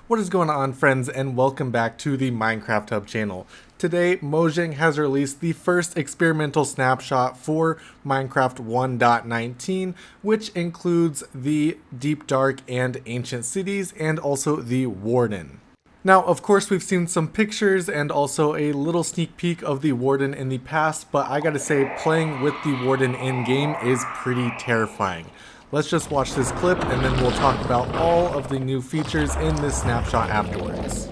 What is going on, friends, and welcome back to the Minecraft Hub channel. Today, Mojang has released the first experimental snapshot for Minecraft 1.19, which includes the Deep Dark and Ancient Cities, and also the Warden. Now, of course, we've seen some pictures and also a little sneak peek of the Warden in the past, but I gotta say, playing with the Warden in-game is pretty terrifying. Let's just watch this clip and then we'll talk about all of the new features in this snapshot afterwards.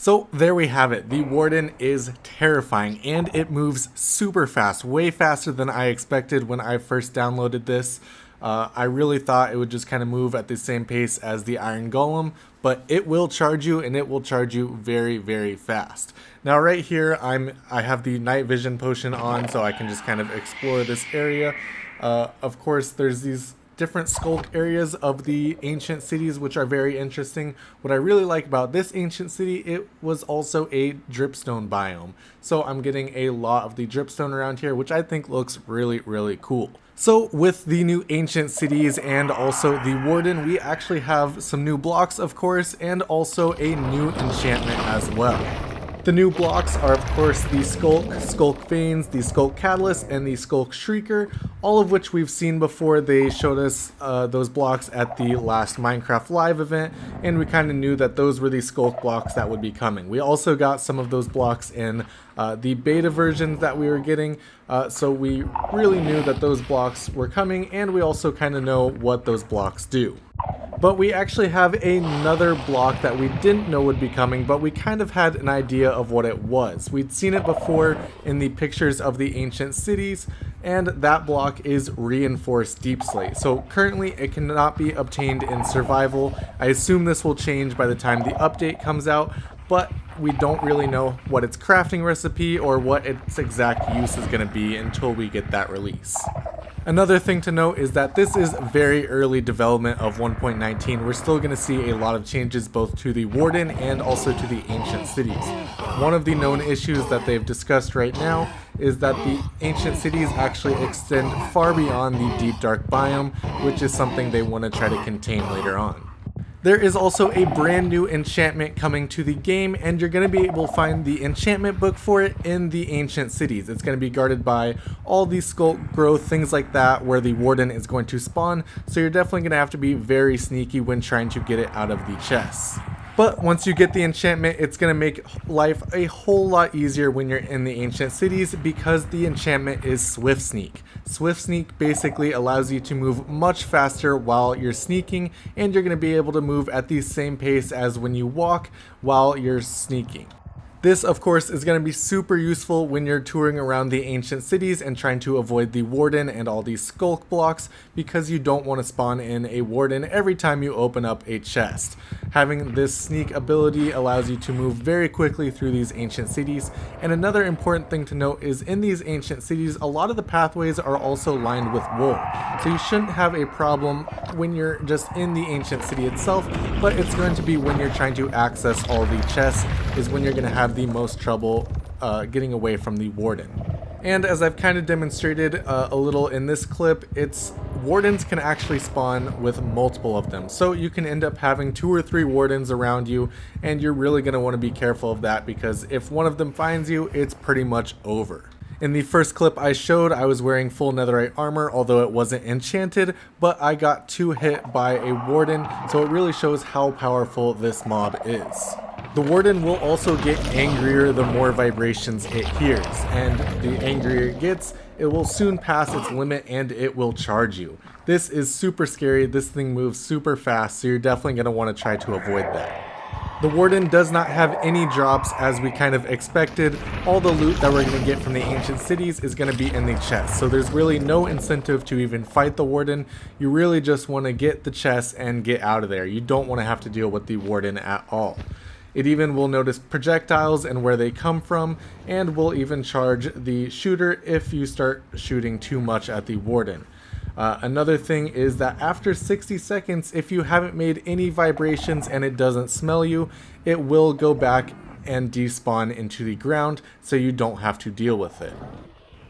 So there we have it. The Warden is terrifying and it moves super fast, way faster than I expected when I first downloaded this. I really thought it would just kind of move at the same pace as the Iron Golem, but it will charge you and it will charge you very, very fast. Now right here, I have the night vision potion on so I can just kind of explore this area. Of course, there's these different skulk areas of the ancient cities, which are very interesting. What I really like about this ancient city, it was also a dripstone biome. So I'm getting a lot of the dripstone around here, which I think looks really, really cool. So with the new ancient cities and also the Warden, we actually have some new blocks, of course, and also a new enchantment as well. The new blocks are, of course, the Skulk Veins, the Skulk Catalyst, and the Skulk Shrieker, all of which we've seen before. They showed us those blocks at the last Minecraft Live event, and we kind of knew that those were the Skulk blocks that would be coming. We also got some of those blocks in the beta versions that we were getting, so we really knew that those blocks were coming, and we also kind of know what those blocks do. But we actually have another block that we didn't know would be coming, but we kind of had an idea of what it was. We'd seen it before in the pictures of the ancient cities, and that block is Reinforced Deep Slate. So currently it cannot be obtained in survival. I assume this will change by the time the update comes out, but we don't really know what its crafting recipe or what its exact use is going to be until we get that release. Another thing to note is that this is very early development of 1.19. We're still going to see a lot of changes both to the Warden and also to the ancient cities. One of the known issues that they've discussed right now is that the ancient cities actually extend far beyond the Deep Dark biome, which is something they want to try to contain later on. There is also a brand new enchantment coming to the game, and you're going to be able to find the enchantment book for it in the ancient cities. It's going to be guarded by all these skulk growth, things like that, where the Warden is going to spawn, so you're definitely going to have to be very sneaky when trying to get it out of the chests. But once you get the enchantment, it's going to make life a whole lot easier when you're in the ancient cities because the enchantment is Swift Sneak. Swift Sneak basically allows you to move much faster while you're sneaking, and you're going to be able to move at the same pace as when you walk while you're sneaking. This, of course, is going to be super useful when you're touring around the ancient cities and trying to avoid the Warden and all these skulk blocks because you don't want to spawn in a Warden every time you open up a chest. Having this sneak ability allows you to move very quickly through these ancient cities, and another important thing to note is in these ancient cities, a lot of the pathways are also lined with wool, so you shouldn't have a problem when you're just in the ancient city itself, but it's going to be when you're trying to access all the chests is when you're going to have the most trouble getting away from the Warden. And as I've kind of demonstrated a little in this clip, Wardens can actually spawn with multiple of them. So you can end up having 2 or 3 Wardens around you, and you're really going to want to be careful of that because if one of them finds you, it's pretty much over. In the first clip I showed, I was wearing full netherite armor, although it wasn't enchanted, but I got 2 hit by a Warden, so it really shows how powerful this mob is. The Warden will also get angrier the more vibrations it hears, and the angrier it gets, it will soon pass its limit and it will charge you. This is super scary. This thing moves super fast, so you're definitely going to want to try to avoid that. The Warden does not have any drops as we kind of expected. All the loot that we're going to get from the ancient cities is going to be in the chest, so there's really no incentive to even fight the Warden. You really just want to get the chest and get out of there. You don't want to have to deal with the Warden at all. It even will notice projectiles and where they come from, and will even charge the shooter if you start shooting too much at the Warden. Another thing is that after 60 seconds, if you haven't made any vibrations and it doesn't smell you, it will go back and despawn into the ground, so you don't have to deal with it.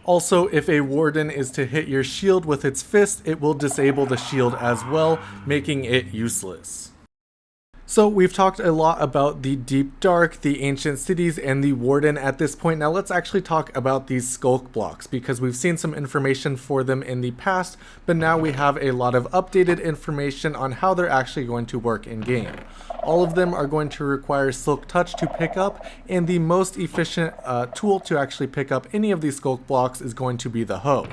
Also, if a Warden is to hit your shield with its fist, it will disable the shield as well, making it useless. So we've talked a lot about the Deep Dark, the Ancient Cities, and the Warden at this point. Now let's actually talk about these skulk blocks, because we've seen some information for them in the past, but now we have a lot of updated information on how they're actually going to work in game. All of them are going to require Silk Touch to pick up, and the most efficient tool to actually pick up any of these skulk blocks is going to be the hoe.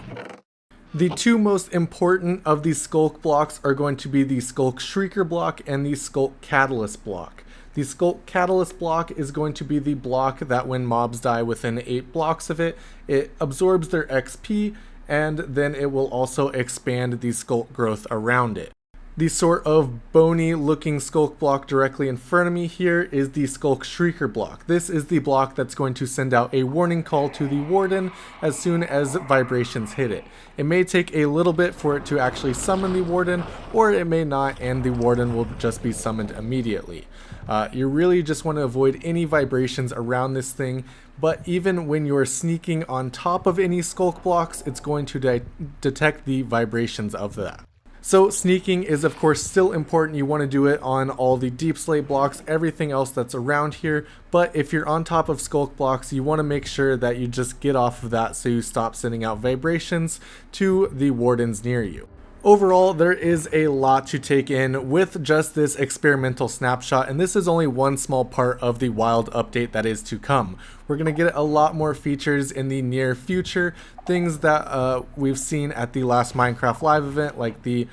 The two most important of these skulk blocks are going to be the Skulk Shrieker block and the Skulk Catalyst block. The Skulk Catalyst block is going to be the block that when mobs die within 8 blocks of it, it absorbs their XP, and then it will also expand the skulk growth around it. The sort of bony looking skulk block directly in front of me here is the Skulk Shrieker block. This is the block that's going to send out a warning call to the Warden as soon as vibrations hit it. It may take a little bit for it to actually summon the Warden, or it may not, and the Warden will just be summoned immediately. You really just want to avoid any vibrations around this thing, but even when you're sneaking on top of any skulk blocks, it's going to detect the vibrations of that. So sneaking is of course still important. You want to do it on all the deep slate blocks, everything else that's around here, but if you're on top of skulk blocks, you want to make sure that you just get off of that so you stop sending out vibrations to the Wardens near you. Overall, there is a lot to take in with just this experimental snapshot, and this is only one small part of the wild update that is to come. We're going to get a lot more features in the near future, things that we've seen at the last Minecraft Live event, like the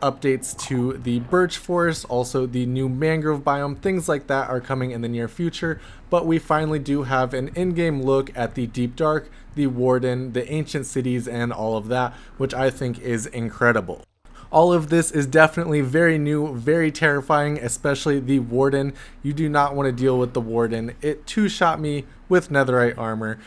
updates to the birch forest, also the new mangrove biome, things like that are coming in the near future. But we finally do have an in-game look at the Deep Dark, the Warden, the Ancient Cities, and all of that, which I think is incredible. All of this is definitely very new, very terrifying, especially the Warden. You do not want to deal with the Warden. It two-shot me with netherite armor,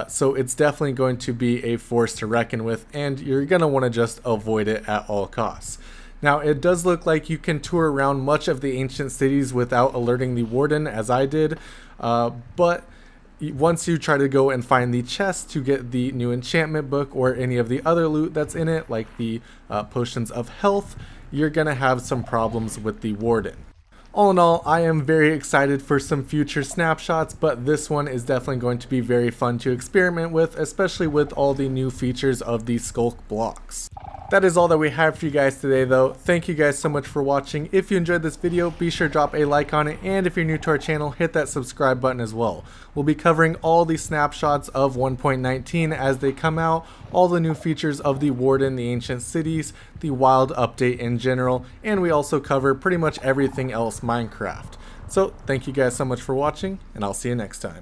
so it's definitely going to be a force to reckon with, and you're going to want to just avoid it at all costs. Now, it does look like you can tour around much of the Ancient Cities without alerting the Warden, as I did, but once you try to go and find the chest to get the new enchantment book or any of the other loot that's in it, like the potions of health, you're going to have some problems with the Warden. All in all, I am very excited for some future snapshots, but this one is definitely going to be very fun to experiment with, especially with all the new features of the skulk blocks. That is all that we have for you guys today though. Thank you guys so much for watching. If you enjoyed this video, be sure to drop a like on it, and if you're new to our channel, hit that subscribe button as well. We'll be covering all the snapshots of 1.19 as they come out, all the new features of the Warden, the Ancient Cities, the Wild update in general, and we also cover pretty much everything else Minecraft. So thank you guys so much for watching, and I'll see you next time.